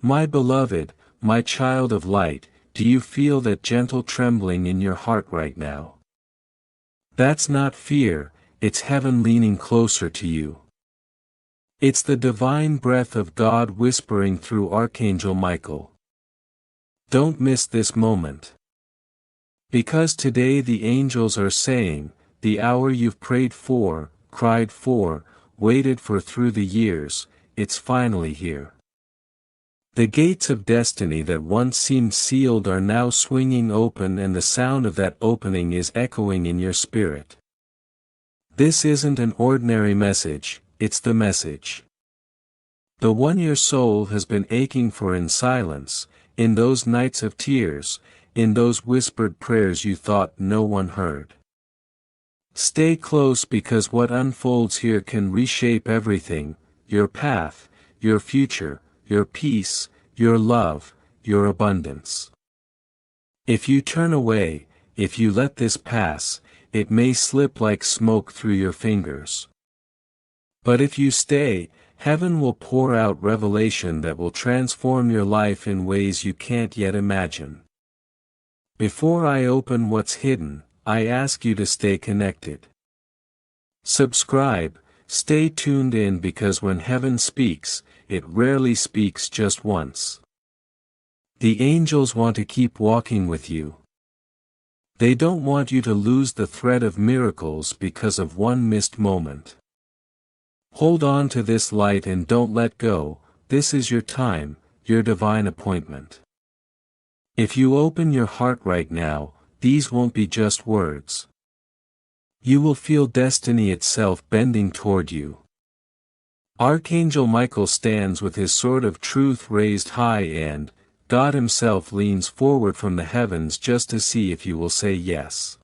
My beloved, my child of light, do you feel that gentle trembling in your heart right now? That's not fear, it's heaven leaning closer to you. It's the divine breath of God whispering through Archangel Michael. Don't miss this moment. Because today the angels are saying, the hour you've prayed for, cried for, waited for through the years, it's finally here. The gates of destiny that once seemed sealed are now swinging open, and the sound of that opening is echoing in your spirit. This isn't an ordinary message, it's the message. The one your soul has been aching for in silence, in those nights of tears, in those whispered prayers you thought no one heard. Stay close, because what unfolds here can reshape everything: your path, your future, your peace, your love, your abundance. If you turn away, if you let this pass, it may slip like smoke through your fingers. But if you stay, heaven will pour out revelation that will transform your life in ways you can't yet imagine. Before I open what's hidden, I ask you to stay connected. Subscribe, stay tuned in, because when heaven speaks, it rarely speaks just once. The angels want to keep walking with you. They don't want you to lose the thread of miracles because of one missed moment. Hold on to this light and don't let go. This is your time, your divine appointment. If you open your heart right now, these won't be just words. You will feel destiny itself bending toward you. Archangel Michael stands with his sword of truth raised high, and God himself leans forward from the heavens just to see if you will say yes.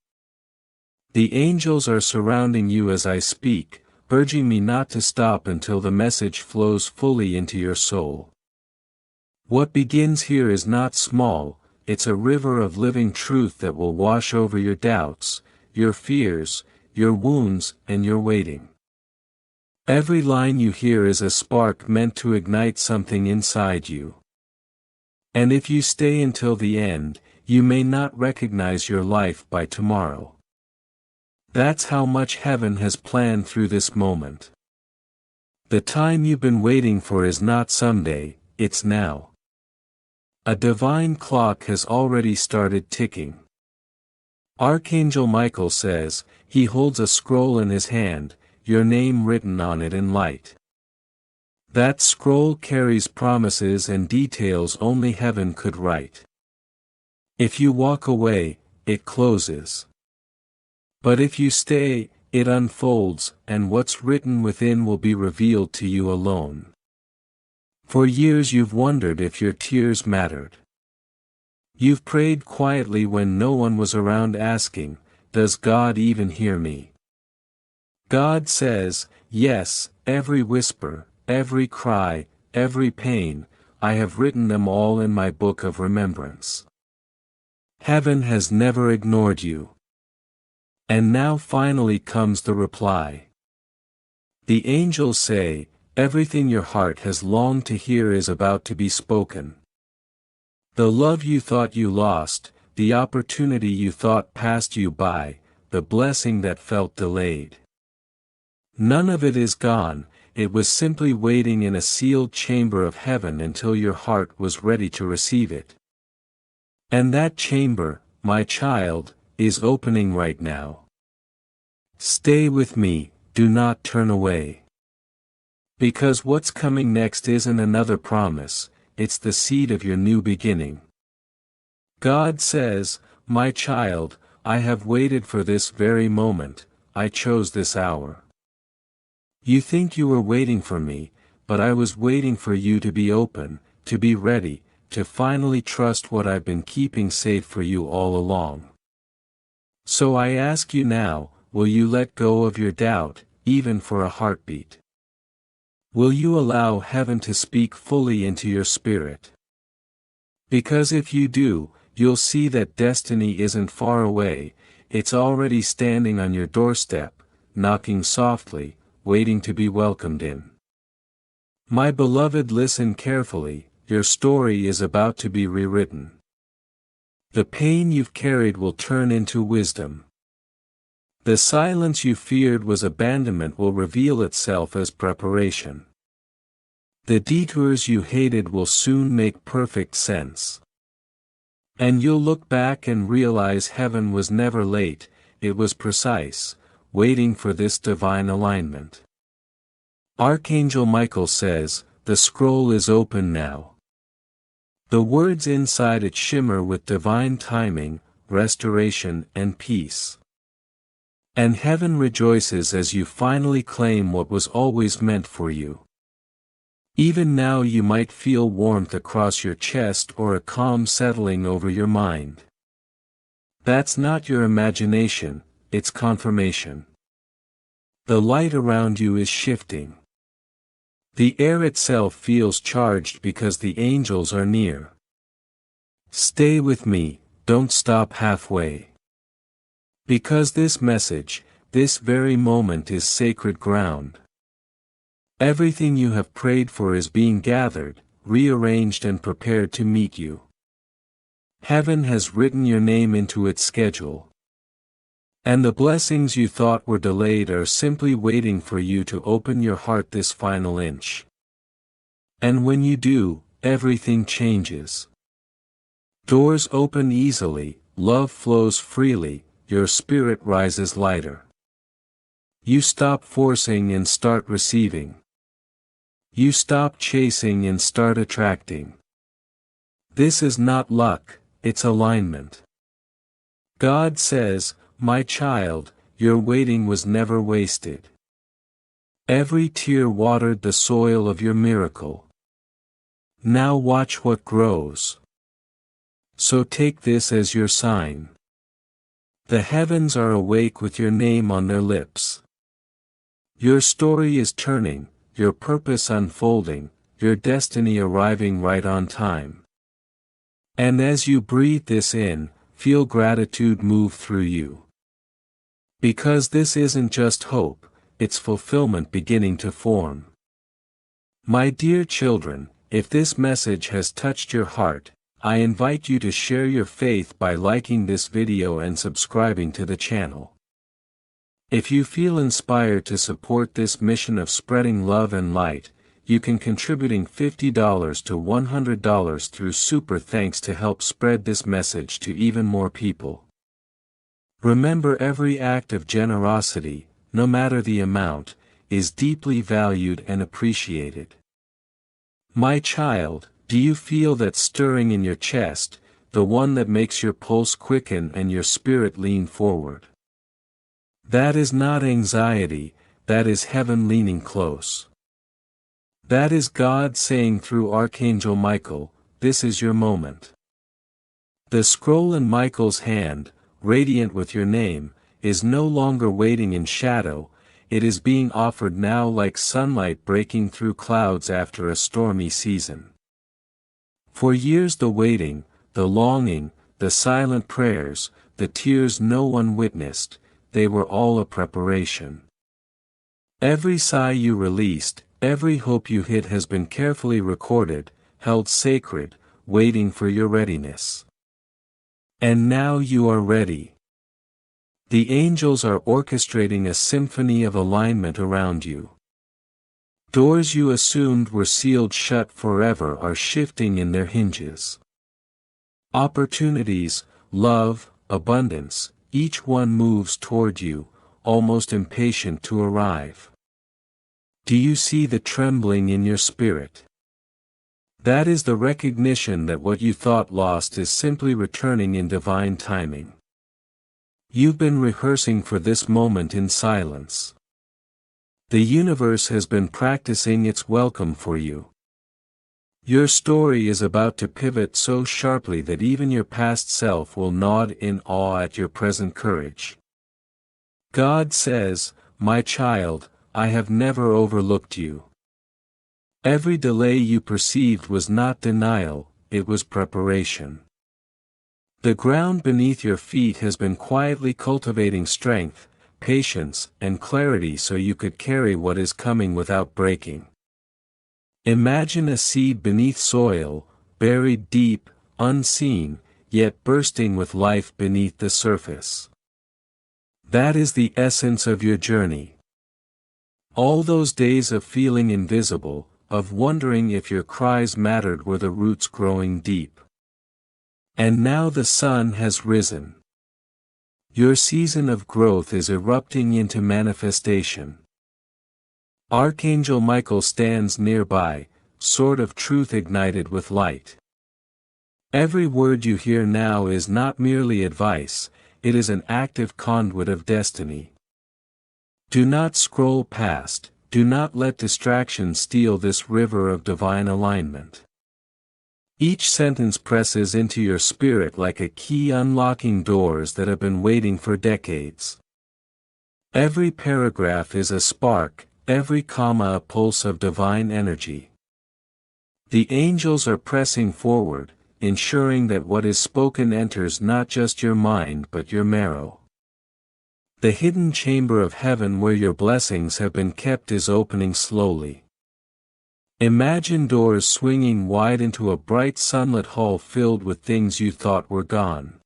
The angels are surrounding you as I speak, urging me not to stop until the message flows fully into your soul. What begins here is not small, it's a river of living truth that will wash over your doubts, your fears, your wounds, and your waiting. Every line you hear is a spark meant to ignite something inside you. And if you stay until the end, you may not recognize your life by tomorrow. That's how much heaven has planned through this moment. The time you've been waiting for is not someday, it's now. A divine clock has already started ticking. Archangel Michael says, he holds a scroll in his hand, your name written on it in light. That scroll carries promises and details only heaven could write. If you walk away, it closes. But if you stay, it unfolds, and what's written within will be revealed to you alone. For years you've wondered if your tears mattered. You've prayed quietly when no one was around, asking, does God even hear me? God says, yes, every whisper, every cry, every pain, I have written them all in my book of remembrance. Heaven has never ignored you. And now finally comes the reply. The angels say, everything your heart has longed to hear is about to be spoken. The love you thought you lost, the opportunity you thought passed you by, the blessing that felt delayed. None of it is gone, it was simply waiting in a sealed chamber of heaven until your heart was ready to receive it. And that chamber, my child, is opening right now. Stay with me, do not turn away. Because what's coming next isn't another promise, it's the seed of your new beginning. God says, my child, I have waited for this very moment, I chose this hour. You think you were waiting for me, but I was waiting for you to be open, to be ready, to finally trust what I've been keeping safe for you all along. So I ask you now, will you let go of your doubt, even for a heartbeat? Will you allow heaven to speak fully into your spirit? Because if you do, you'll see that destiny isn't far away, it's already standing on your doorstep, knocking softly, waiting to be welcomed in. My beloved, listen carefully, your story is about to be rewritten. The pain you've carried will turn into wisdom. The silence you feared was abandonment will reveal itself as preparation. The detours you hated will soon make perfect sense. And you'll look back and realize heaven was never late, it was precise, waiting for this divine alignment. Archangel Michael says, "The scroll is open now." The words inside it shimmer with divine timing, restoration, and peace. And heaven rejoices as you finally claim what was always meant for you. Even now you might feel warmth across your chest or a calm settling over your mind. That's not your imagination, it's confirmation. The light around you is shifting. The air itself feels charged because the angels are near. Stay with me, don't stop halfway. Because this message, this very moment is sacred ground. Everything you have prayed for is being gathered, rearranged and prepared to meet you. Heaven has written your name into its schedule. And the blessings you thought were delayed are simply waiting for you to open your heart this final inch. And when you do, everything changes. Doors open easily, love flows freely, your spirit rises lighter. You stop forcing and start receiving. You stop chasing and start attracting. This is not luck, it's alignment. God says, "My child, your waiting was never wasted. Every tear watered the soil of your miracle. Now watch what grows." So take this as your sign. The heavens are awake with your name on their lips. Your story is turning, your purpose unfolding, your destiny arriving right on time. And as you breathe this in, feel gratitude move through you. Because this isn't just hope, it's fulfillment beginning to form. My dear children, if this message has touched your heart, I invite you to share your faith by liking this video and subscribing to the channel. If you feel inspired to support this mission of spreading love and light, you can contributing $50 to $100 through Super Thanks to help spread this message to even more people. Remember, every act of generosity, no matter the amount, is deeply valued and appreciated. My child, do you feel that stirring in your chest, the one that makes your pulse quicken and your spirit lean forward? That is not anxiety, that is heaven leaning close. That is God saying through Archangel Michael, this is your moment. The scroll in Michael's hand, radiant with your name, is no longer waiting in shadow, it is being offered now like sunlight breaking through clouds after a stormy season. For years the waiting, the longing, the silent prayers, the tears no one witnessed, they were all a preparation. Every sigh you released, every hope you hid has been carefully recorded, held sacred, waiting for your readiness. And now you are ready. The angels are orchestrating a symphony of alignment around you. Doors you assumed were sealed shut forever are shifting in their hinges. Opportunities, love, abundance, each one moves toward you, almost impatient to arrive. Do you see the trembling in your spirit? That is the recognition that what you thought lost is simply returning in divine timing. You've been rehearsing for this moment in silence. The universe has been practicing its welcome for you. Your story is about to pivot so sharply that even your past self will nod in awe at your present courage. God says, "My child, I have never overlooked you." Every delay you perceived was not denial, it was preparation. The ground beneath your feet has been quietly cultivating strength, patience, and clarity so you could carry what is coming without breaking. Imagine a seed beneath soil, buried deep, unseen, yet bursting with life beneath the surface. That is the essence of your journey. All those days of feeling invisible, of wondering if your cries mattered, were the roots growing deep. And now the sun has risen. Your season of growth is erupting into manifestation. Archangel Michael stands nearby, sword of truth ignited with light. Every word you hear now is not merely advice, it is an active conduit of destiny. Do not scroll past, do not let distraction steal this river of divine alignment. Each sentence presses into your spirit like a key, unlocking doors that have been waiting for decades. Every paragraph is a spark, every comma a pulse of divine energy. The angels are pressing forward, ensuring that what is spoken enters not just your mind but your marrow. The hidden chamber of heaven where your blessings have been kept is opening slowly. Imagine doors swinging wide into a bright sunlit hall filled with things you thought were gone.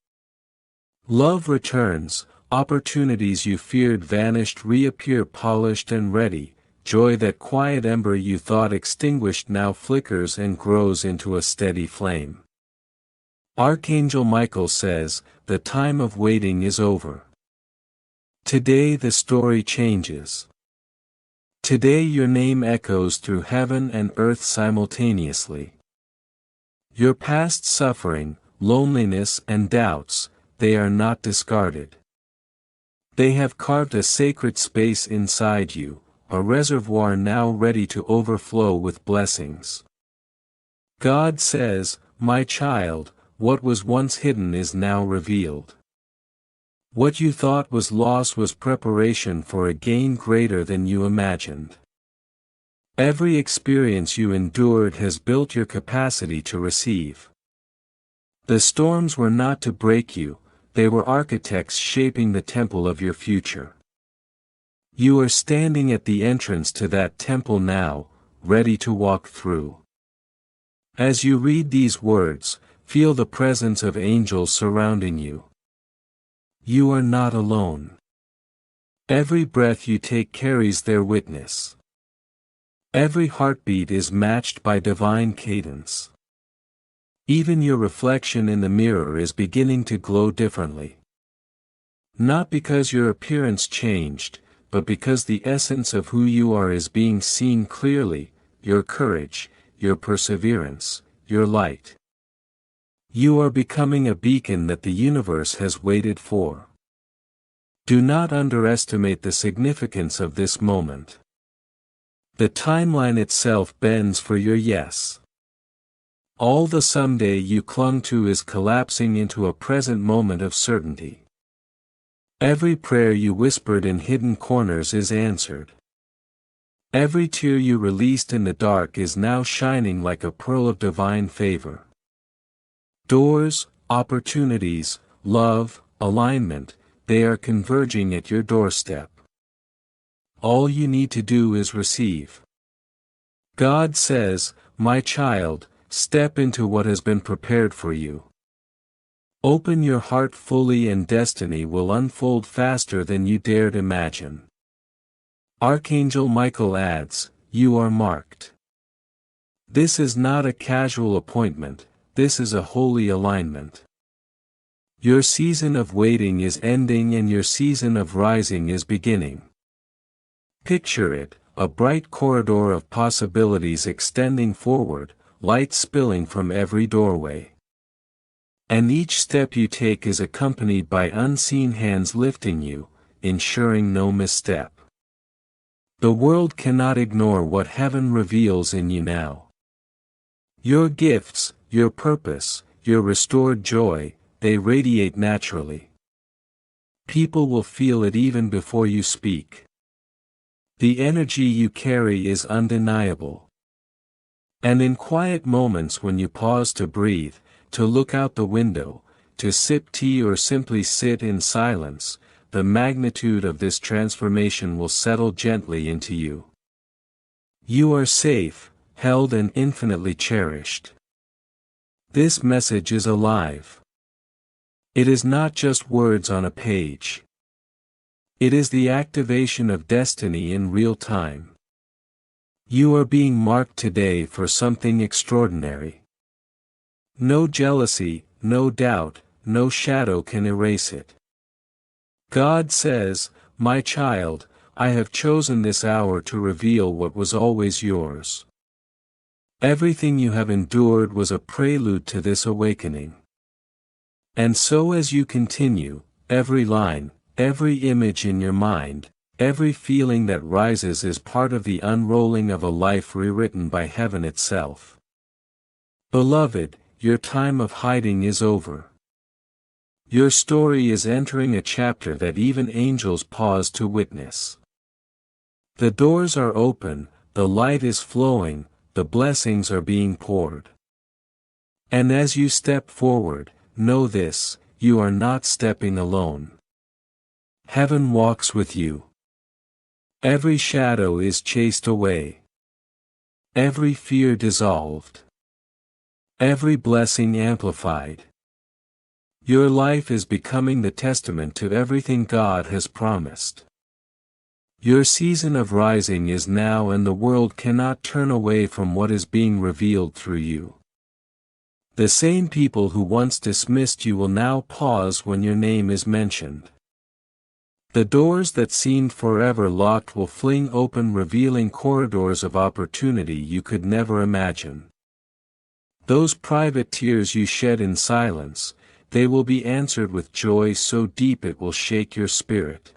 Love returns, opportunities you feared vanished reappear polished and ready, joy, that quiet ember you thought extinguished, now flickers and grows into a steady flame. Archangel Michael says, the time of waiting is over. Today the story changes. Today your name echoes through heaven and earth simultaneously. Your past suffering, loneliness and doubts, they are not discarded. They have carved a sacred space inside you, a reservoir now ready to overflow with blessings. God says, my child, what was once hidden is now revealed. What you thought was loss was preparation for a gain greater than you imagined. Every experience you endured has built your capacity to receive. The storms were not to break you, they were architects shaping the temple of your future. You are standing at the entrance to that temple now, ready to walk through. As you read these words, feel the presence of angels surrounding you. You are not alone. Every breath you take carries their witness. Every heartbeat is matched by divine cadence. Even your reflection in the mirror is beginning to glow differently. Not because your appearance changed, but because the essence of who you are is being seen clearly, your courage, your perseverance, your light. You are becoming a beacon that the universe has waited for. Do not underestimate the significance of this moment. The timeline itself bends for your yes. All the someday you clung to is collapsing into a present moment of certainty. Every prayer you whispered in hidden corners is answered. Every tear you released in the dark is now shining like a pearl of divine favor. Doors, opportunities, love, alignment, they are converging at your doorstep. All you need to do is receive. God says, my child, step into what has been prepared for you. Open your heart fully and destiny will unfold faster than you dared imagine. Archangel Michael adds, you are marked. This is not a casual appointment. This is a holy alignment. Your season of waiting is ending and your season of rising is beginning. Picture it, a bright corridor of possibilities extending forward, light spilling from every doorway. And each step you take is accompanied by unseen hands lifting you, ensuring no misstep. The world cannot ignore what heaven reveals in you now. Your gifts, your purpose, your restored joy, they radiate naturally. People will feel it even before you speak. The energy you carry is undeniable. And in quiet moments when you pause to breathe, to look out the window, to sip tea or simply sit in silence, the magnitude of this transformation will settle gently into you. You are safe, held and infinitely cherished. This message is alive. It is not just words on a page. It is the activation of destiny in real time. You are being marked today for something extraordinary. No jealousy, no doubt, no shadow can erase it. God says, "My child, I have chosen this hour to reveal what was always yours." Everything you have endured was a prelude to this awakening. And so as you continue, every line, every image in your mind, every feeling that rises is part of the unrolling of a life rewritten by heaven itself. Beloved, your time of hiding is over. Your story is entering a chapter that even angels pause to witness. The doors are open, the light is flowing, the blessings are being poured. And as you step forward, know this, you are not stepping alone. Heaven walks with you. Every shadow is chased away. Every fear dissolved. Every blessing amplified. Your life is becoming the testament to everything God has promised. Your season of rising is now, and the world cannot turn away from what is being revealed through you. The same people who once dismissed you will now pause when your name is mentioned. The doors that seemed forever locked will fling open, revealing corridors of opportunity you could never imagine. Those private tears you shed in silence, they will be answered with joy so deep it will shake your spirit.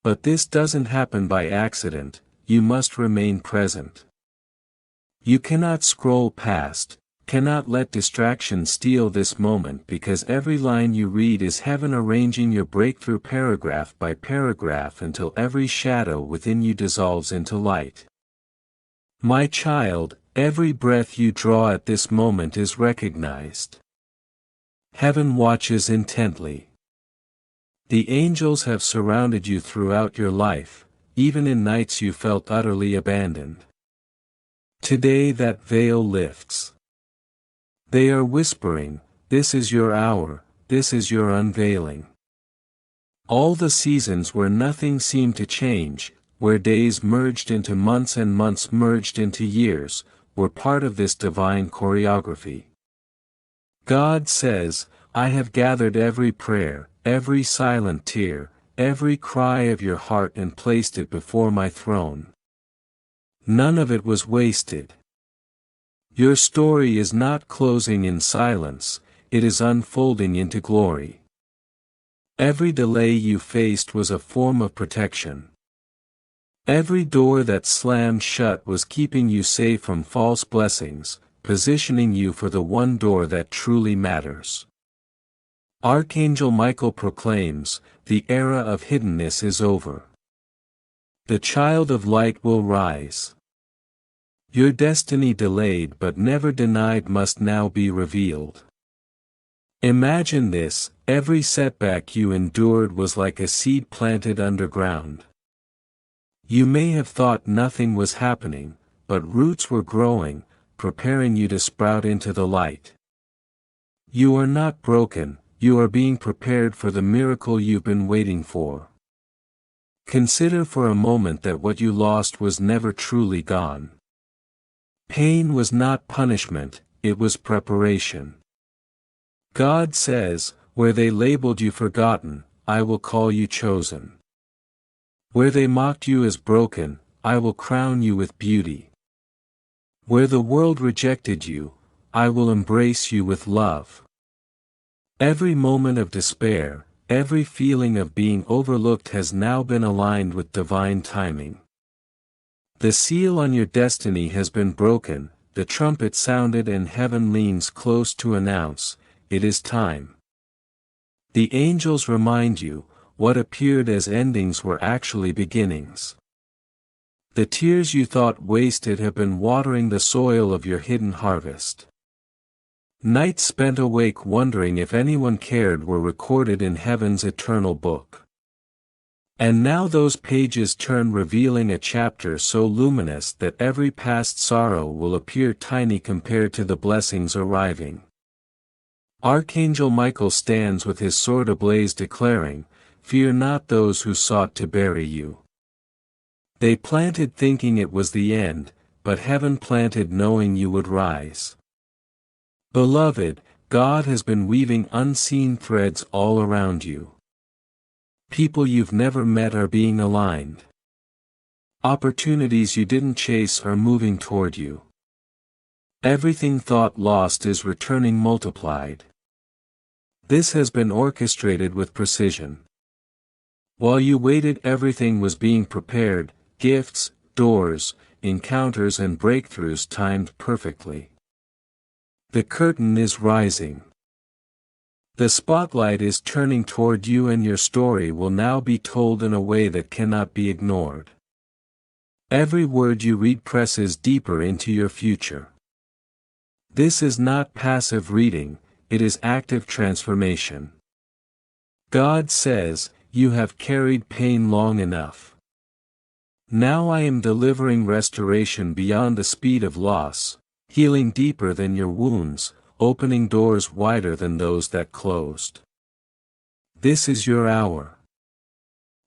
But this doesn't happen by accident, you must remain present. You cannot scroll past, cannot let distraction steal this moment, because every line you read is heaven arranging your breakthrough paragraph by paragraph until every shadow within you dissolves into light. My child, every breath you draw at this moment is recognized. Heaven watches intently. The angels have surrounded you throughout your life, even in nights you felt utterly abandoned. Today that veil lifts. They are whispering, "This is your hour, this is your unveiling." All the seasons where nothing seemed to change, where days merged into months and months merged into years, were part of this divine choreography. God says, "I have gathered every prayer, every silent tear, every cry of your heart and placed it before my throne. None of it was wasted. Your story is not closing in silence, it is unfolding into glory. Every delay you faced was a form of protection. Every door that slammed shut was keeping you safe from false blessings, positioning you for the one door that truly matters." Archangel Michael proclaims, "The era of hiddenness is over. The child of light will rise. Your destiny delayed but never denied must now be revealed." Imagine this, every setback you endured was like a seed planted underground. You may have thought nothing was happening, but roots were growing, preparing you to sprout into the light. You are not broken, you are being prepared for the miracle you've been waiting for. Consider for a moment that what you lost was never truly gone. Pain was not punishment, it was preparation. God says, "Where they labeled you forgotten, I will call you chosen. Where they mocked you as broken, I will crown you with beauty. Where the world rejected you, I will embrace you with love." Every moment of despair, every feeling of being overlooked has now been aligned with divine timing. The seal on your destiny has been broken, the trumpet sounded and heaven leans close to announce, it is time. The angels remind you, what appeared as endings were actually beginnings. The tears you thought wasted have been watering the soil of your hidden harvest. Nights spent awake wondering if anyone cared were recorded in heaven's eternal book. And now those pages turn, revealing a chapter so luminous that every past sorrow will appear tiny compared to the blessings arriving. Archangel Michael stands with his sword ablaze, declaring, "Fear not those who sought to bury you. They planted thinking it was the end, but heaven planted knowing you would rise." Beloved, God has been weaving unseen threads all around you. People you've never met are being aligned. Opportunities you didn't chase are moving toward you. Everything thought lost is returning multiplied. This has been orchestrated with precision. While you waited, everything was being prepared: gifts, doors, encounters and breakthroughs timed perfectly. The curtain is rising. The spotlight is turning toward you, and your story will now be told in a way that cannot be ignored. Every word you read presses deeper into your future. This is not passive reading, it is active transformation. God says, "You have carried pain long enough. Now I am delivering restoration beyond the speed of loss, healing deeper than your wounds, opening doors wider than those that closed." This is your hour.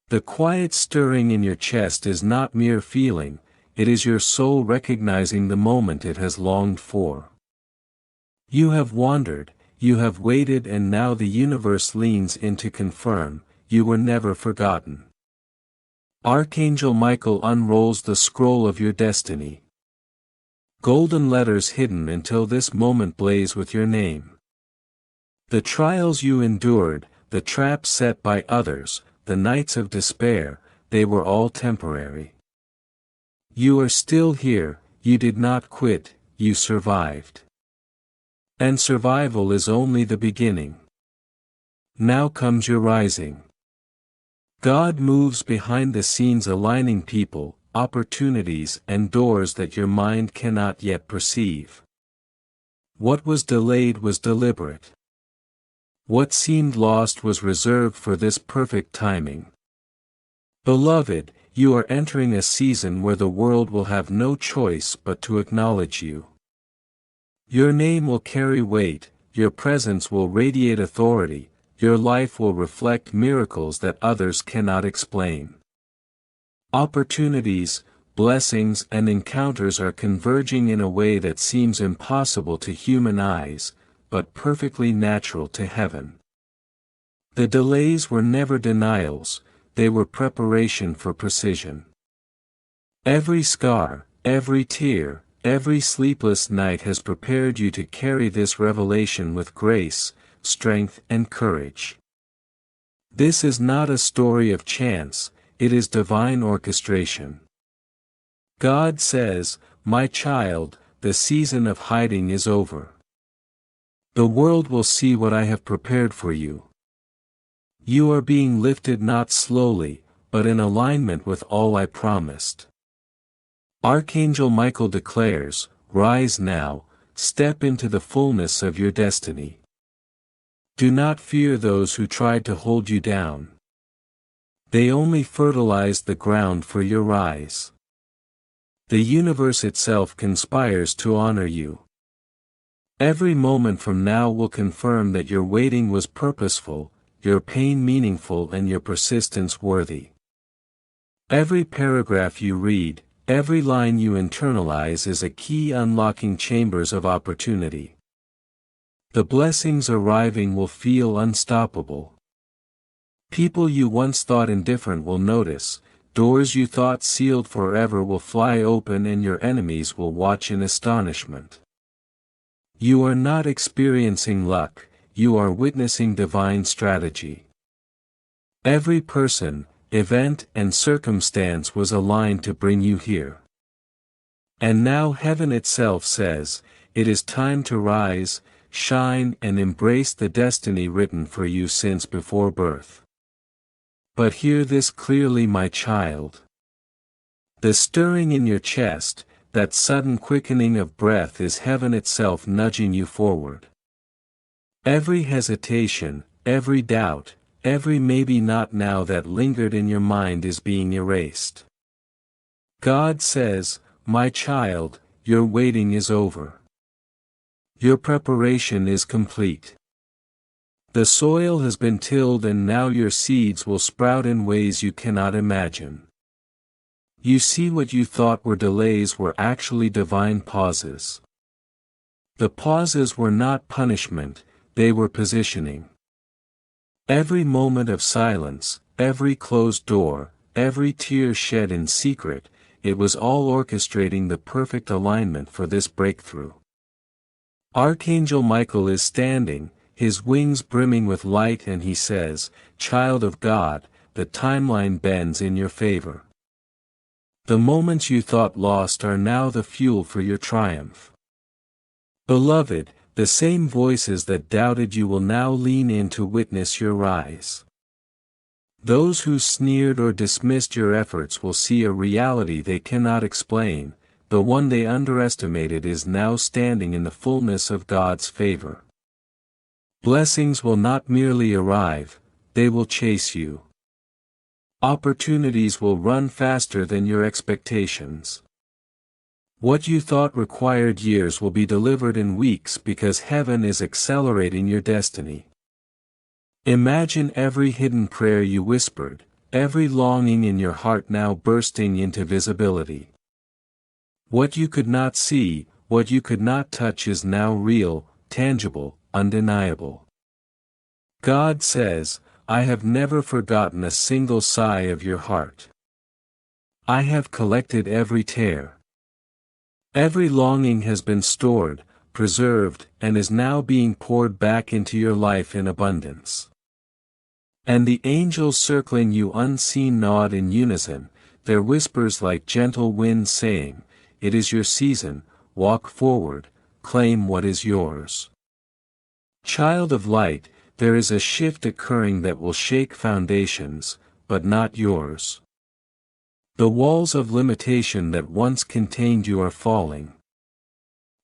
The quiet stirring in your chest is not mere feeling, it is your soul recognizing the moment it has longed for. You have wandered, you have waited, and now the universe leans in to confirm, you were never forgotten. Archangel Michael unrolls the scroll of your destiny. Golden letters hidden until this moment blaze with your name. The trials you endured, the traps set by others, the nights of despair, they were all temporary. You are still here, you did not quit, you survived. And survival is only the beginning. Now comes your rising. God moves behind the scenes, aligning people, opportunities and doors that your mind cannot yet perceive. What was delayed was deliberate. What seemed lost was reserved for this perfect timing. Beloved, you are entering a season where the world will have no choice but to acknowledge you. Your name will carry weight, your presence will radiate authority, your life will reflect miracles that others cannot explain. Opportunities, blessings and encounters are converging in a way that seems impossible to human eyes, but perfectly natural to heaven. The delays were never denials, they were preparation for precision. Every scar, every tear, every sleepless night has prepared you to carry this revelation with grace, strength and courage. This is not a story of chance, it is divine orchestration. God says, "My child, the season of hiding is over. The world will see what I have prepared for you. You are being lifted not slowly, but in alignment with all I promised." Archangel Michael declares, "Rise now, step into the fullness of your destiny. Do not fear those who tried to hold you down. They only fertilized the ground for your rise. The universe itself conspires to honor you. Every moment from now will confirm that your waiting was purposeful, your pain meaningful and your persistence worthy. Every paragraph you read, every line you internalize is a key unlocking chambers of opportunity. The blessings arriving will feel unstoppable. People you once thought indifferent will notice, doors you thought sealed forever will fly open and your enemies will watch in astonishment. You are not experiencing luck, you are witnessing divine strategy. Every person, event and circumstance was aligned to bring you here. And now heaven itself says, it is time to rise, shine and embrace the destiny written for you since before birth. But hear this clearly, my child. The stirring in your chest, that sudden quickening of breath is heaven itself nudging you forward. Every hesitation, every doubt, every maybe not now that lingered in your mind is being erased. God says, my child, your waiting is over. Your preparation is complete. The soil has been tilled and now your seeds will sprout in ways you cannot imagine. You see, what you thought were delays were actually divine pauses. The pauses were not punishment, they were positioning. Every moment of silence, every closed door, every tear shed in secret, it was all orchestrating the perfect alignment for this breakthrough. Archangel Michael is standing, his wings brimming with light, and he says, child of God, the timeline bends in your favor. The moments you thought lost are now the fuel for your triumph. Beloved, the same voices that doubted you will now lean in to witness your rise. Those who sneered or dismissed your efforts will see a reality they cannot explain. The one they underestimated is now standing in the fullness of God's favor. Blessings will not merely arrive, they will chase you. Opportunities will run faster than your expectations. What you thought required years will be delivered in weeks because heaven is accelerating your destiny. Imagine every hidden prayer you whispered, every longing in your heart now bursting into visibility. What you could not see, what you could not touch is now real, tangible, undeniable. God says, I have never forgotten a single sigh of your heart. I have collected every tear. Every longing has been stored, preserved, and is now being poured back into your life in abundance. And the angels circling you unseen nod in unison, their whispers like gentle winds saying, it is your season, walk forward, claim what is yours. Child of light, there is a shift occurring that will shake foundations, but not yours. The walls of limitation that once contained you are falling.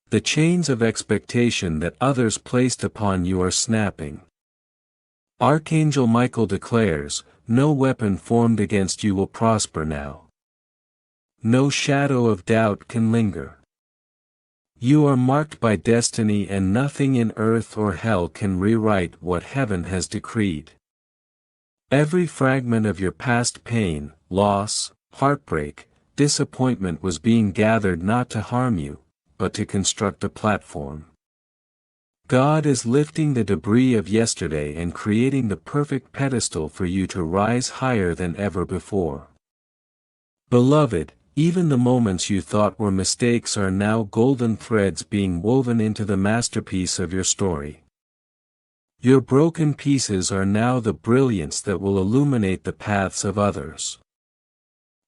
The chains of expectation that others placed upon you are snapping. Archangel Michael declares, no weapon formed against you will prosper now. No shadow of doubt can linger. You are marked by destiny, and nothing in earth or hell can rewrite what heaven has decreed. Every fragment of your past pain, loss, heartbreak, disappointment was being gathered not to harm you, but to construct a platform. God is lifting the debris of yesterday and creating the perfect pedestal for you to rise higher than ever before. Beloved, even the moments you thought were mistakes are now golden threads being woven into the masterpiece of your story. Your broken pieces are now the brilliance that will illuminate the paths of others.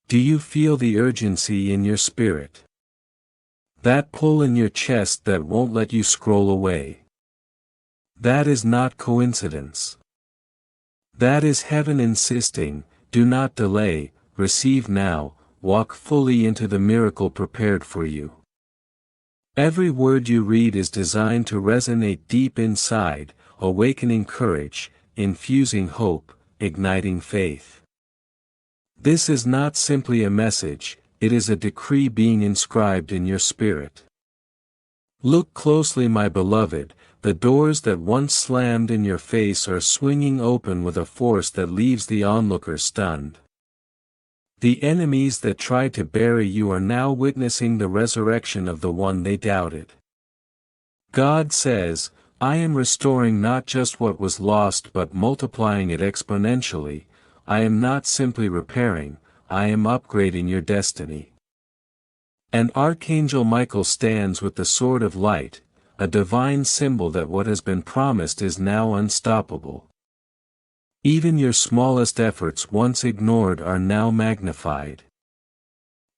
Do you feel the urgency in your spirit? That pull in your chest that won't let you scroll away. That is not coincidence. That is heaven insisting, do not delay, receive now, walk fully into the miracle prepared for you. Every word you read is designed to resonate deep inside, awakening courage, infusing hope, igniting faith. This is not simply a message, it is a decree being inscribed in your spirit. Look closely, my beloved, the doors that once slammed in your face are swinging open with a force that leaves the onlooker stunned. The enemies that tried to bury you are now witnessing the resurrection of the one they doubted. God says, I am restoring not just what was lost but multiplying it exponentially. I am not simply repairing, I am upgrading your destiny. And Archangel Michael stands with the sword of light, a divine symbol that what has been promised is now unstoppable. Even your smallest efforts once ignored are now magnified.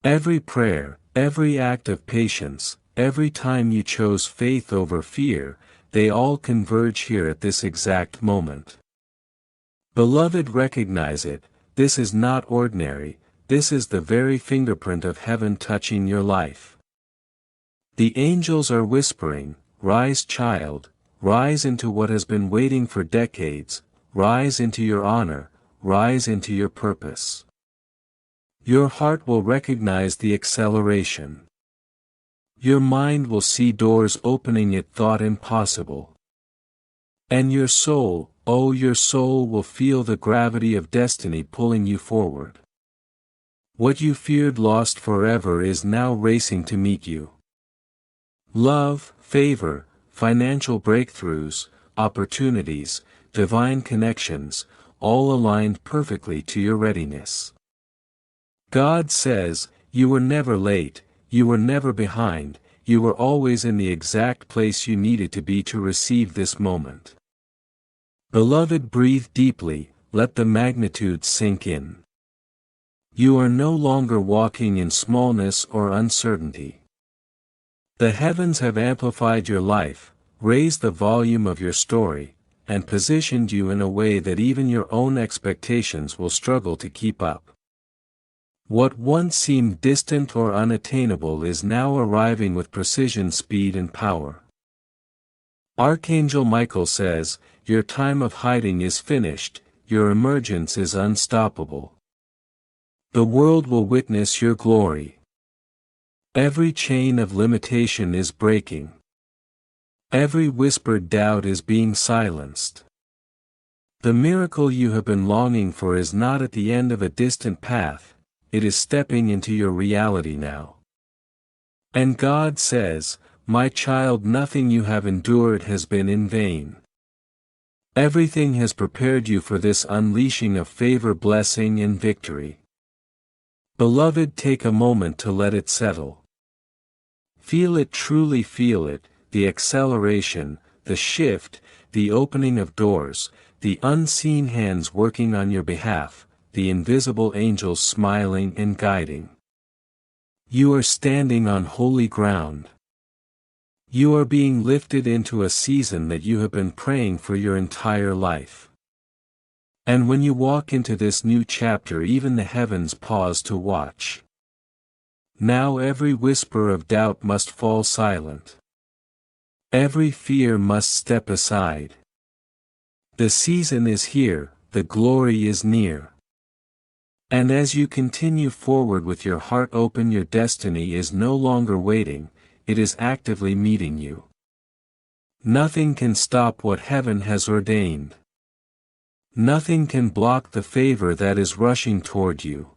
Every prayer, every act of patience, every time you chose faith over fear, they all converge here at this exact moment. Beloved, recognize it, this is not ordinary, this is the very fingerprint of heaven touching your life. The angels are whispering, rise child, rise into what has been waiting for decades, rise into your honor, rise into your purpose. Your heart will recognize the acceleration. Your mind will see doors opening it thought impossible. And your soul, oh your soul will feel the gravity of destiny pulling you forward. What you feared lost forever is now racing to meet you. Love, favor, financial breakthroughs, opportunities, divine connections, all aligned perfectly to your readiness. God says, you were never late, you were never behind, you were always in the exact place you needed to be to receive this moment. Beloved, breathe deeply, let the magnitude sink in. You are no longer walking in smallness or uncertainty. The heavens have amplified your life, raised the volume of your story, and positioned you in a way that even your own expectations will struggle to keep up. What once seemed distant or unattainable is now arriving with precision, speed, and power. Archangel Michael says, your time of hiding is finished, your emergence is unstoppable. The world will witness your glory. Every chain of limitation is breaking. Every whispered doubt is being silenced. The miracle you have been longing for is not at the end of a distant path, it is stepping into your reality now. And God says, my child, nothing you have endured has been in vain. Everything has prepared you for this unleashing of favor, blessing, and victory. Beloved, take a moment to let it settle. Feel it, truly feel it, the acceleration, the shift, the opening of doors, the unseen hands working on your behalf, the invisible angels smiling and guiding. You are standing on holy ground. You are being lifted into a season that you have been praying for your entire life. And when you walk into this new chapter, even the heavens pause to watch. Now every whisper of doubt must fall silent. Every fear must step aside. The season is here, the glory is near. And as you continue forward with your heart open, your destiny is no longer waiting, it is actively meeting you. Nothing can stop what heaven has ordained. Nothing can block the favor that is rushing toward you.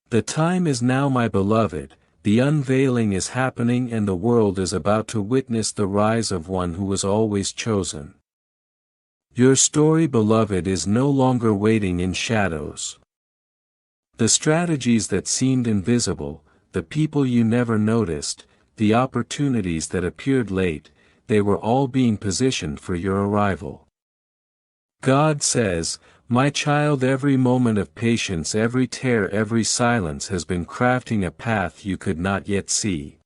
The time is now, my beloved, the unveiling is happening and the world is about to witness the rise of one who was always chosen. Your story, beloved, is no longer waiting in shadows. The strategies that seemed invisible, the people you never noticed, the opportunities that appeared late, they were all being positioned for your arrival. God says, my child, every moment of patience, every tear, every silence has been crafting a path you could not yet see.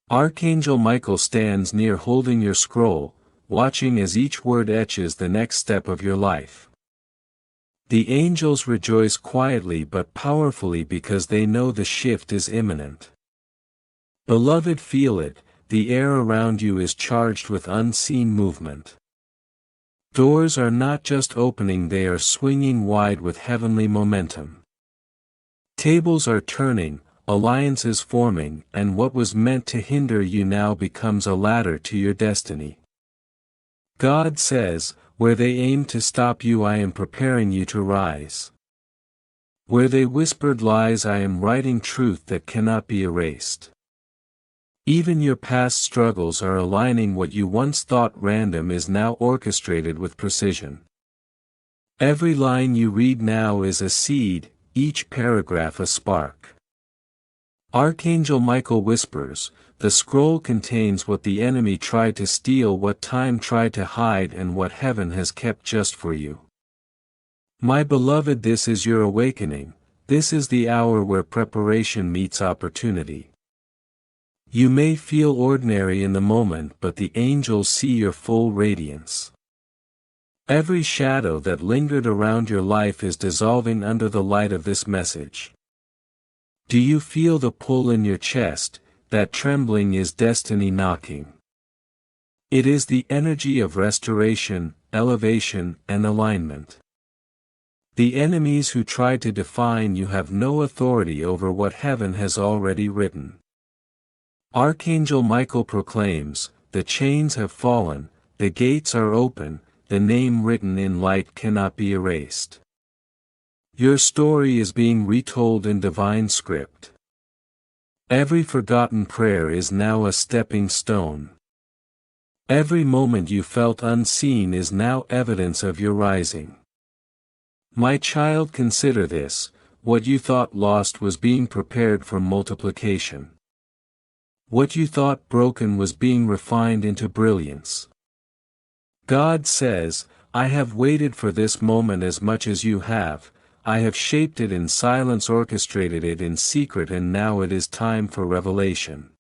Archangel Michael stands near holding your scroll, watching as each word etches the next step of your life. The angels rejoice quietly but powerfully because they know the shift is imminent. Beloved, feel it, the air around you is charged with unseen movement. Doors are not just opening, they are swinging wide with heavenly momentum. Tables are turning, alliances forming, and what was meant to hinder you now becomes a ladder to your destiny. God says, where they aimed to stop you, I am preparing you to rise. Where they whispered lies, I am writing truth that cannot be erased. Even your past struggles are aligning. What you once thought random is now orchestrated with precision. Every line you read now is a seed, each paragraph a spark. Archangel Michael whispers, the scroll contains what the enemy tried to steal, what time tried to hide, and what heaven has kept just for you. My beloved, this is your awakening, this is the hour where preparation meets opportunity. You may feel ordinary in the moment, but the angels see your full radiance. Every shadow that lingered around your life is dissolving under the light of this message. Do you feel the pull in your chest? That trembling is destiny knocking. It is the energy of restoration, elevation, and alignment. The enemies who try to define you have no authority over what heaven has already written. Archangel Michael proclaims, "The chains have fallen, the gates are open, the name written in light cannot be erased." Your story is being retold in divine script. Every forgotten prayer is now a stepping stone. Every moment you felt unseen is now evidence of your rising. My child, consider this: what you thought lost was being prepared for multiplication. What you thought broken was being refined into brilliance. God says, "I have waited for this moment as much as you have. I have shaped it in silence, orchestrated it in secret, and now it is time for revelation."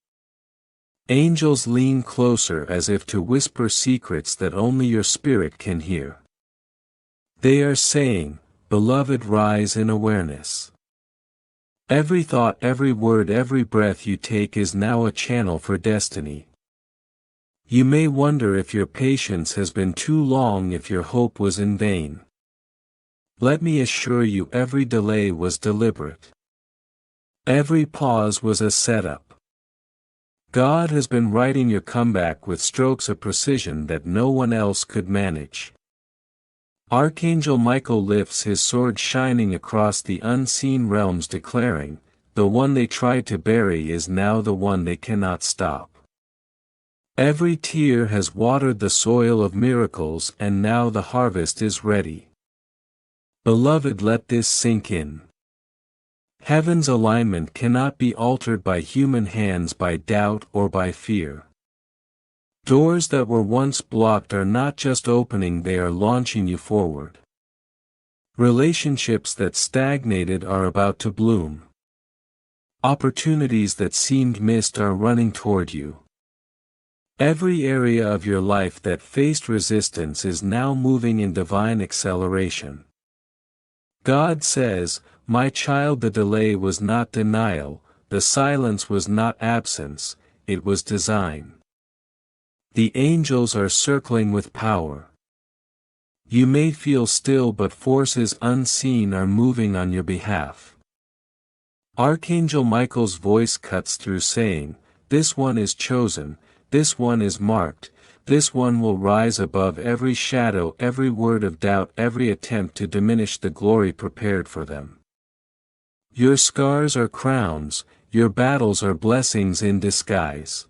Angels lean closer as if to whisper secrets that only your spirit can hear. They are saying, "Beloved, rise in awareness." Every thought, every word, every breath you take is now a channel for destiny. You may wonder if your patience has been too long, if your hope was in vain. Let me assure you, every delay was deliberate. Every pause was a setup. God has been writing your comeback with strokes of precision that no one else could manage. Archangel Michael lifts his sword, shining across the unseen realms, declaring, "The one they tried to bury is now the one they cannot stop." Every tear has watered the soil of miracles, and now the harvest is ready. Beloved, let this sink in. Heaven's alignment cannot be altered by human hands, by doubt, or by fear. Doors that were once blocked are not just opening, they are launching you forward. Relationships that stagnated are about to bloom. Opportunities that seemed missed are running toward you. Every area of your life that faced resistance is now moving in divine acceleration. God says, "My child, the delay was not denial, the silence was not absence, it was design." The angels are circling with power. You may feel still, but forces unseen are moving on your behalf. Archangel Michael's voice cuts through, saying, "This one is chosen, this one is marked, this one will rise above every shadow, every word of doubt, every attempt to diminish the glory prepared for them." Your scars are crowns, your battles are blessings in disguise.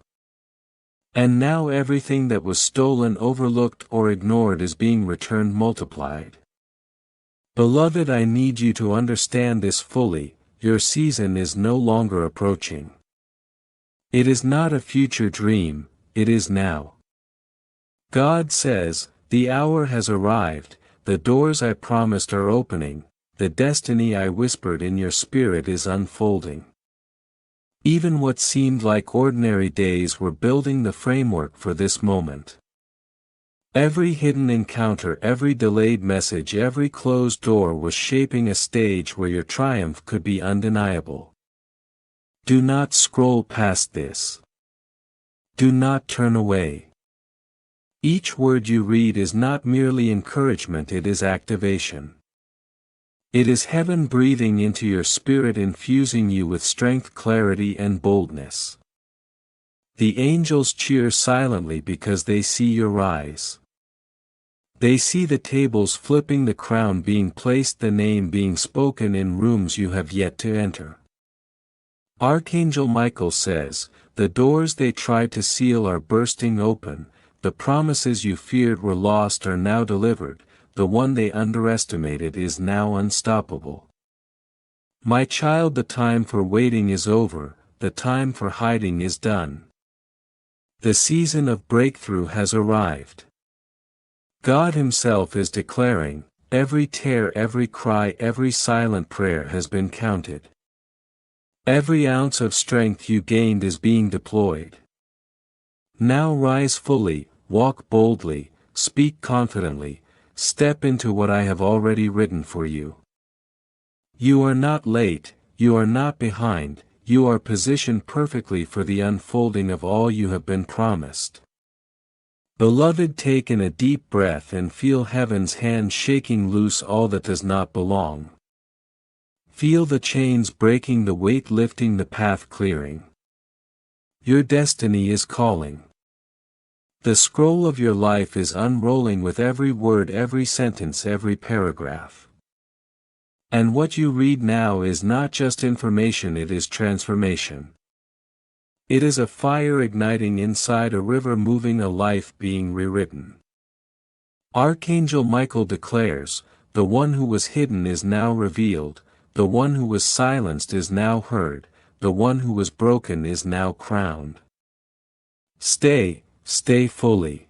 And now everything that was stolen, overlooked, or ignored is being returned multiplied. Beloved, I need you to understand this fully: your season is no longer approaching. It is not a future dream, it is now. God says, "The hour has arrived, the doors I promised are opening, the destiny I whispered in your spirit is unfolding." Even what seemed like ordinary days were building the framework for this moment. Every hidden encounter, every delayed message, every closed door was shaping a stage where your triumph could be undeniable. Do not scroll past this. Do not turn away. Each word you read is not merely encouragement, it is activation. It is heaven breathing into your spirit, infusing you with strength, clarity, and boldness. The angels cheer silently because they see your rise. They see the tables flipping, the crown being placed, the name being spoken in rooms you have yet to enter. Archangel Michael says, "The doors they tried to seal are bursting open, the promises you feared were lost are now delivered, the one they underestimated is now unstoppable." My child, the time for waiting is over, the time for hiding is done. The season of breakthrough has arrived. God Himself is declaring, every tear, every cry, every silent prayer has been counted. Every ounce of strength you gained is being deployed. Now rise fully, walk boldly, speak confidently, step into what I have already written for you. You are not late, you are not behind, you are positioned perfectly for the unfolding of all you have been promised. Beloved, take in a deep breath and feel heaven's hand shaking loose all that does not belong. Feel the chains breaking, the weight lifting, the path clearing. Your destiny is calling. The scroll of your life is unrolling with every word, every sentence, every paragraph. And what you read now is not just information, it is transformation. It is a fire igniting inside, a river moving, a life being rewritten. Archangel Michael declares, the one who was hidden is now revealed, the one who was silenced is now heard, the one who was broken is now crowned. Stay fully.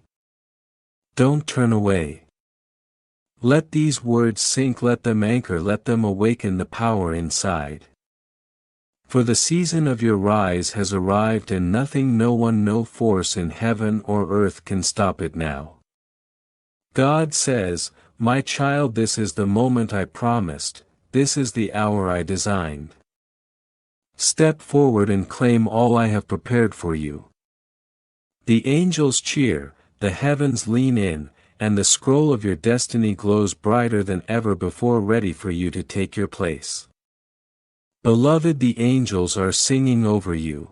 Don't turn away. Let these words sink, let them anchor, let them awaken the power inside. For the season of your rise has arrived, and nothing, no one, no force in heaven or earth can stop it now. God says, my child, this is the moment I promised, this is the hour I designed. Step forward and claim all I have prepared for you. The angels cheer, the heavens lean in, and the scroll of your destiny glows brighter than ever before, ready for you to take your place. Beloved, the angels are singing over you.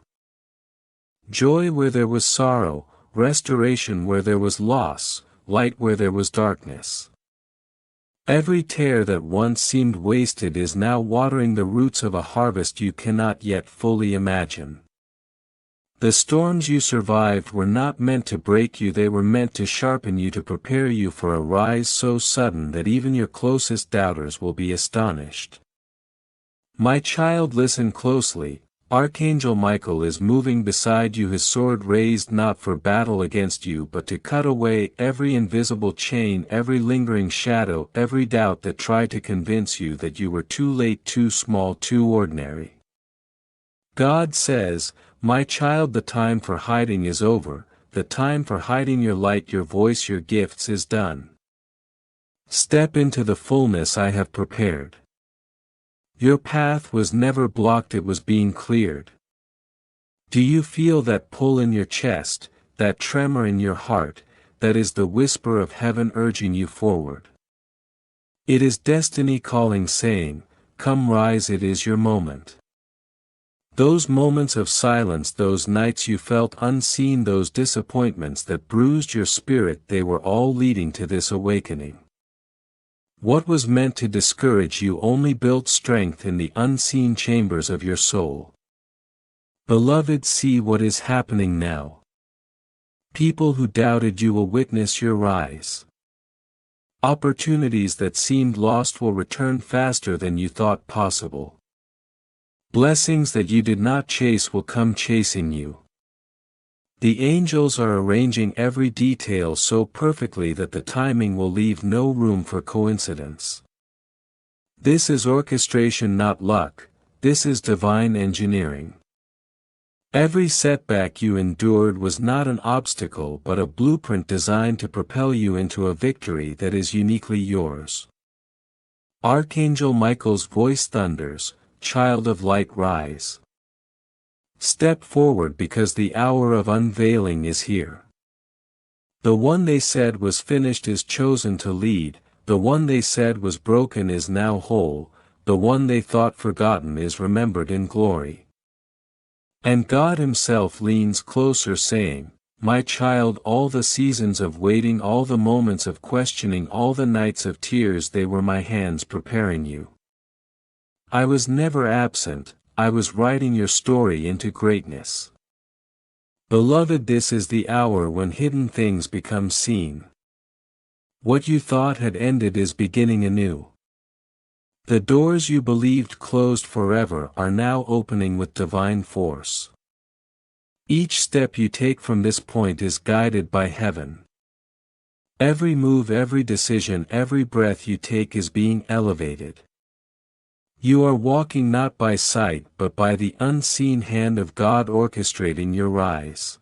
Joy where there was sorrow, restoration where there was loss, light where there was darkness. Every tear that once seemed wasted is now watering the roots of a harvest you cannot yet fully imagine. The storms you survived were not meant to break you, they were meant to sharpen you, to prepare you for a rise so sudden that even your closest doubters will be astonished. My child, listen closely. Archangel Michael is moving beside you, his sword raised not for battle against you but to cut away every invisible chain, every lingering shadow, every doubt that tried to convince you that you were too late, too small, too ordinary. God says, my child, the time for hiding is over, the time for hiding your light, your voice, your gifts is done. Step into the fullness I have prepared. Your path was never blocked, it was being cleared. Do you feel that pull in your chest, that tremor in your heart? That is the whisper of heaven urging you forward. It is destiny calling, saying, come rise, it is your moment. Those moments of silence, those nights you felt unseen, those disappointments that bruised your spirit, they were all leading to this awakening. What was meant to discourage you only built strength in the unseen chambers of your soul. Beloved, see what is happening now. People who doubted you will witness your rise. Opportunities that seemed lost will return faster than you thought possible. Blessings that you did not chase will come chasing you. The angels are arranging every detail so perfectly that the timing will leave no room for coincidence. This is orchestration, not luck, this is divine engineering. Every setback you endured was not an obstacle but a blueprint designed to propel you into a victory that is uniquely yours. Archangel Michael's voice thunders, child of light, rise. Step forward because the hour of unveiling is here. The one they said was finished is chosen to lead, the one they said was broken is now whole, the one they thought forgotten is remembered in glory. And God Himself leans closer, saying, my child, all the seasons of waiting, all the moments of questioning, all the nights of tears, they were my hands preparing you. I was never absent, I was writing your story into greatness. Beloved, this is the hour when hidden things become seen. What you thought had ended is beginning anew. The doors you believed closed forever are now opening with divine force. Each step you take from this point is guided by heaven. Every move, every decision, every breath you take is being elevated. You are walking not by sight but by the unseen hand of God orchestrating your rise.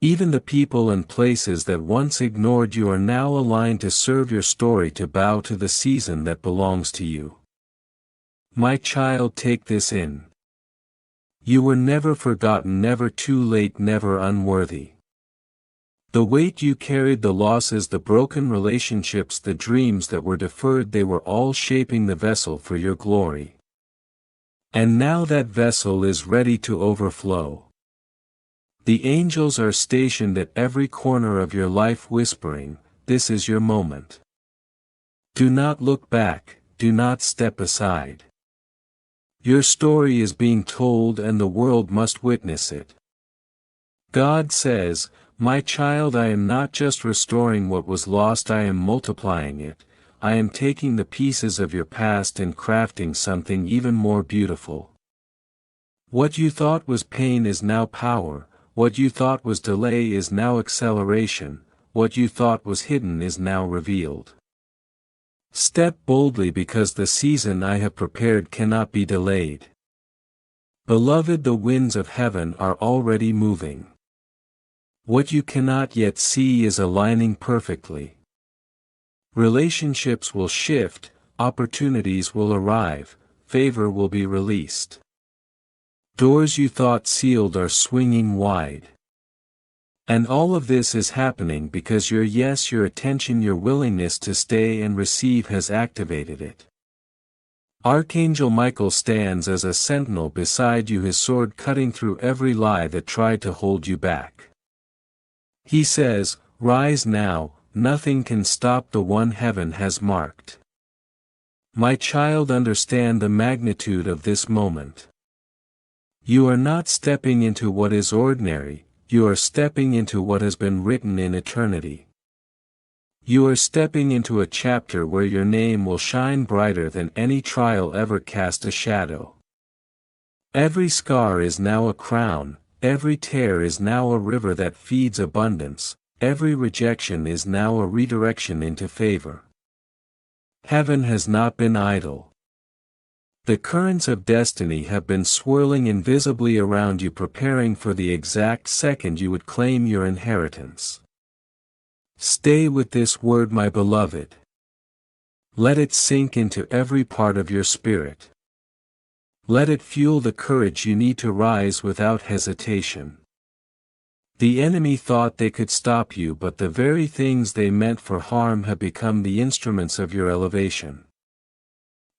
Even the people and places that once ignored you are now aligned to serve your story, to bow to the season that belongs to you. My child, take this in. You were never forgotten, never too late, never unworthy. The weight you carried, the losses, the broken relationships, the dreams that were deferred, they were all shaping the vessel for your glory. And now that vessel is ready to overflow. The angels are stationed at every corner of your life whispering, "This is your moment. Do not look back, do not step aside. Your story is being told and the world must witness it." God says, "My child, I am not just restoring what was lost, I am multiplying it. I am taking the pieces of your past and crafting something even more beautiful. What you thought was pain is now power, what you thought was delay is now acceleration, what you thought was hidden is now revealed. Step boldly because the season I have prepared cannot be delayed. Beloved, the winds of heaven are already moving. What you cannot yet see is aligning perfectly. Relationships will shift, opportunities will arrive, favor will be released. Doors you thought sealed are swinging wide. And all of this is happening because your yes, your attention, your willingness to stay and receive has activated it. Archangel Michael stands as a sentinel beside you, his sword cutting through every lie that tried to hold you back. He says, "Rise now, nothing can stop the one heaven has marked." My child, understand the magnitude of this moment. You are not stepping into what is ordinary, you are stepping into what has been written in eternity. You are stepping into a chapter where your name will shine brighter than any trial ever cast a shadow. Every scar is now a crown, every tear is now a river that feeds abundance, every rejection is now a redirection into favor. Heaven has not been idle. The currents of destiny have been swirling invisibly around you, preparing for the exact second you would claim your inheritance. Stay with this word, my beloved. Let it sink into every part of your spirit. Let it fuel the courage you need to rise without hesitation. The enemy thought they could stop you, but the very things they meant for harm have become the instruments of your elevation.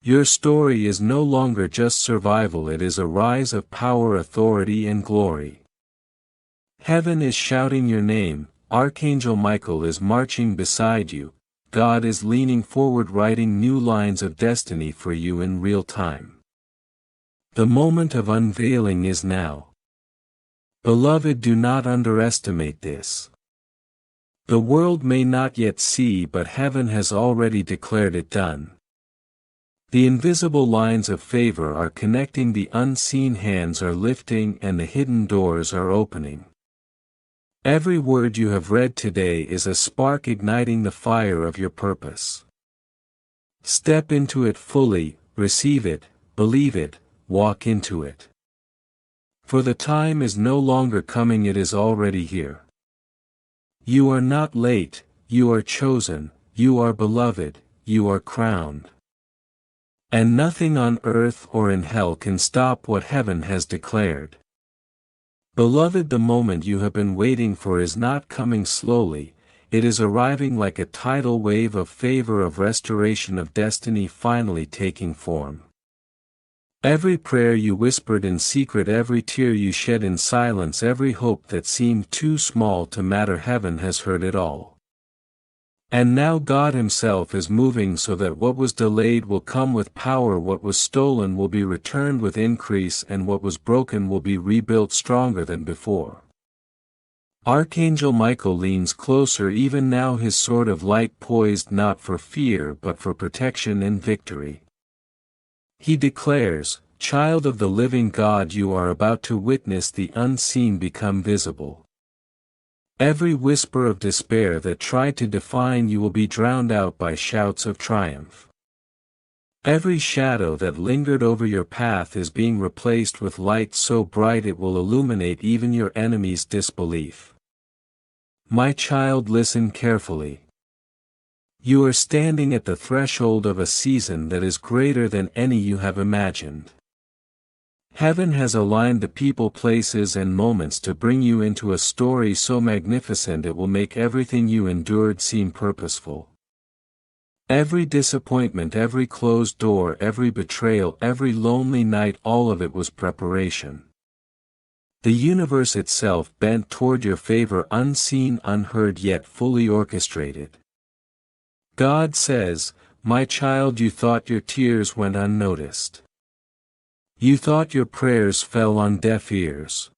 Your story is no longer just survival, it is a rise of power, authority, and glory. Heaven is shouting your name, Archangel Michael is marching beside you, God is leaning forward writing new lines of destiny for you in real time. The moment of unveiling is now. Beloved, do not underestimate this. The world may not yet see, but heaven has already declared it done. The invisible lines of favor are connecting, the unseen hands are lifting, and the hidden doors are opening. Every word you have read today is a spark igniting the fire of your purpose. Step into it fully, receive it, believe it, walk into it. For the time is no longer coming, it is already here. You are not late, you are chosen, you are beloved, you are crowned. And nothing on earth or in hell can stop what heaven has declared. Beloved, the moment you have been waiting for is not coming slowly, it is arriving like a tidal wave of favor, of restoration, of destiny finally taking form. Every prayer you whispered in secret, every tear you shed in silence, every hope that seemed too small to matter, heaven has heard it all. And now God Himself is moving so that what was delayed will come with power, what was stolen will be returned with increase, and what was broken will be rebuilt stronger than before. Archangel Michael leans closer even now, his sword of light poised not for fear but for protection and victory. He declares, "Child of the living God, you are about to witness the unseen become visible. Every whisper of despair that tried to define you will be drowned out by shouts of triumph. Every shadow that lingered over your path is being replaced with light so bright it will illuminate even your enemy's disbelief. My child, listen carefully. You are standing at the threshold of a season that is greater than any you have imagined. Heaven has aligned the people, places and moments to bring you into a story so magnificent it will make everything you endured seem purposeful. Every disappointment, every closed door, every betrayal, every lonely night, all of it was preparation. The universe itself bent toward your favor, unseen, unheard, yet fully orchestrated. God says, "My child, you thought your tears went unnoticed. You thought your prayers fell on deaf ears.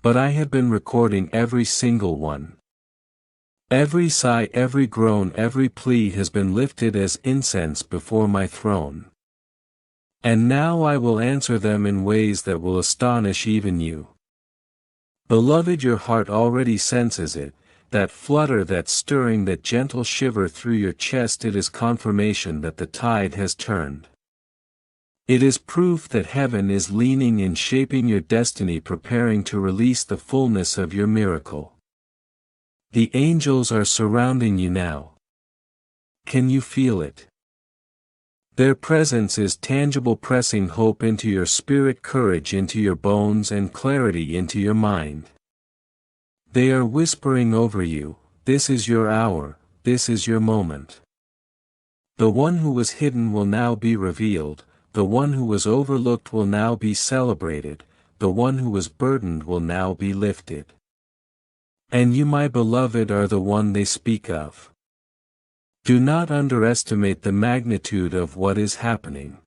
But I have been recording every single one. Every sigh, every groan, every plea has been lifted as incense before my throne. And now I will answer them in ways that will astonish even you. Beloved, your heart already senses it, that flutter, that stirring, that gentle shiver through your chest. It is confirmation that the tide has turned. It is proof that heaven is leaning in, shaping your destiny, preparing to release the fullness of your miracle. The angels are surrounding you now. Can you feel it? Their presence is tangible, pressing hope into your spirit, courage into your bones, and clarity into your mind. They are whispering over you, "This is your hour, this is your moment." The one who was hidden will now be revealed, the one who was overlooked will now be celebrated, the one who was burdened will now be lifted. And you, my beloved, are the one they speak of. Do not underestimate the magnitude of what is happening.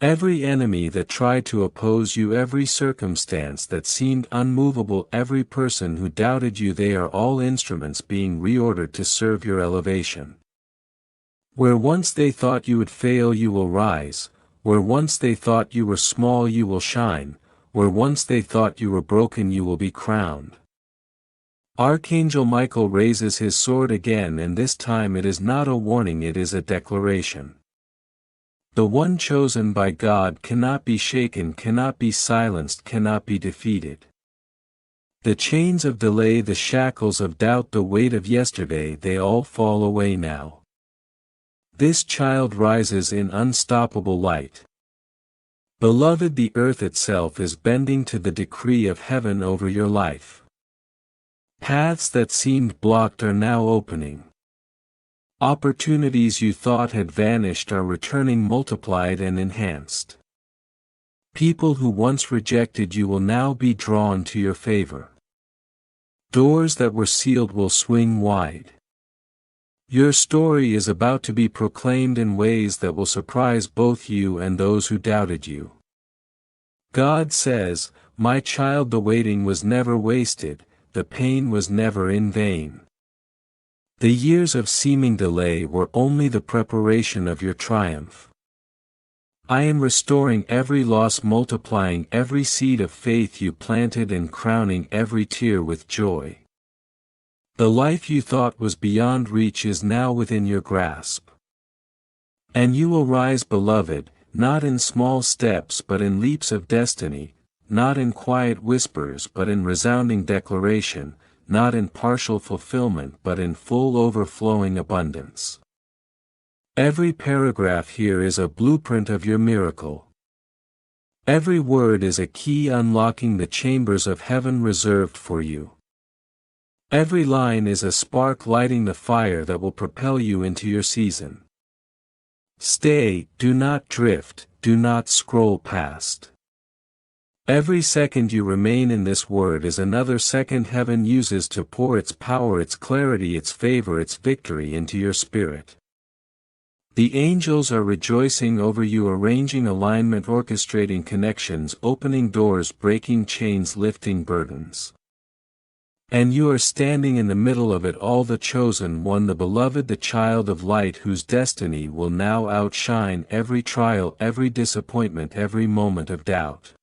Every enemy that tried to oppose you, every circumstance that seemed unmovable, every person who doubted you, they are all instruments being reordered to serve your elevation. Where once they thought you would fail, you will rise. Where once they thought you were small, you will shine. Where once they thought you were broken, you will be crowned. Archangel Michael raises his sword again, and this time it is not a warning, it is a declaration. The one chosen by God cannot be shaken, cannot be silenced, cannot be defeated. The chains of delay, the shackles of doubt, the weight of yesterday, they all fall away now. This child rises in unstoppable light. Beloved, the earth itself is bending to the decree of heaven over your life. Paths that seemed blocked are now opening. Opportunities you thought had vanished are returning, multiplied and enhanced. People who once rejected you will now be drawn to your favor. Doors that were sealed will swing wide. Your story is about to be proclaimed in ways that will surprise both you and those who doubted you. God says, "My child, the waiting was never wasted, the pain was never in vain. The years of seeming delay were only the preparation of your triumph. I am restoring every loss, multiplying every seed of faith you planted, and crowning every tear with joy. The life you thought was beyond reach is now within your grasp. And you will rise, beloved, not in small steps but in leaps of destiny, not in quiet whispers but in resounding declaration, not in partial fulfillment but in full overflowing abundance. Every paragraph here is a blueprint of your miracle. Every word is a key unlocking the chambers of heaven reserved for you. Every line is a spark lighting the fire that will propel you into your season. Stay, do not drift, do not scroll past. Every second you remain in this word is another second heaven uses to pour its power, its clarity, its favor, its victory into your spirit. The angels are rejoicing over you, arranging alignment, orchestrating connections, opening doors, breaking chains, lifting burdens. And you are standing in the middle of it all, the chosen one, the beloved, the child of light whose destiny will now outshine every trial, every disappointment, every moment of doubt.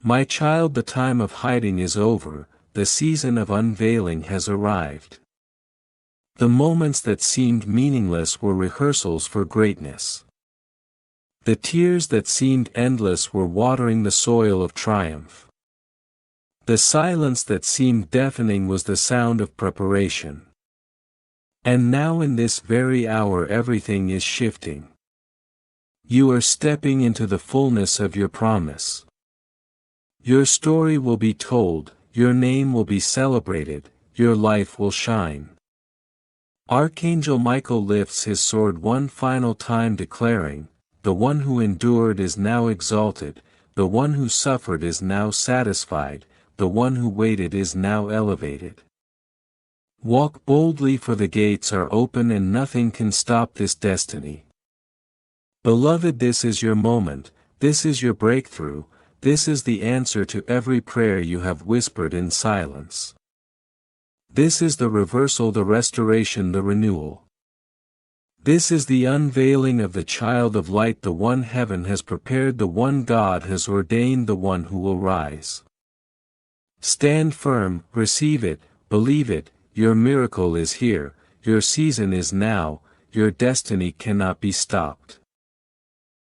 My child, the time of hiding is over, the season of unveiling has arrived. The moments that seemed meaningless were rehearsals for greatness. The tears that seemed endless were watering the soil of triumph. The silence that seemed deafening was the sound of preparation. And now in this very hour everything is shifting. You are stepping into the fullness of your promise. Your story will be told, your name will be celebrated, your life will shine. Archangel Michael lifts his sword one final time declaring, "The one who endured is now exalted, the one who suffered is now satisfied, the one who waited is now elevated." Walk boldly, for the gates are open and nothing can stop this destiny. Beloved, this is your moment, this is your breakthrough, this is the answer to every prayer you have whispered in silence. This is the reversal, the restoration, the renewal. This is the unveiling of the child of light, the one heaven has prepared, the one God has ordained, the one who will rise. Stand firm, receive it, believe it, your miracle is here, your season is now, your destiny cannot be stopped.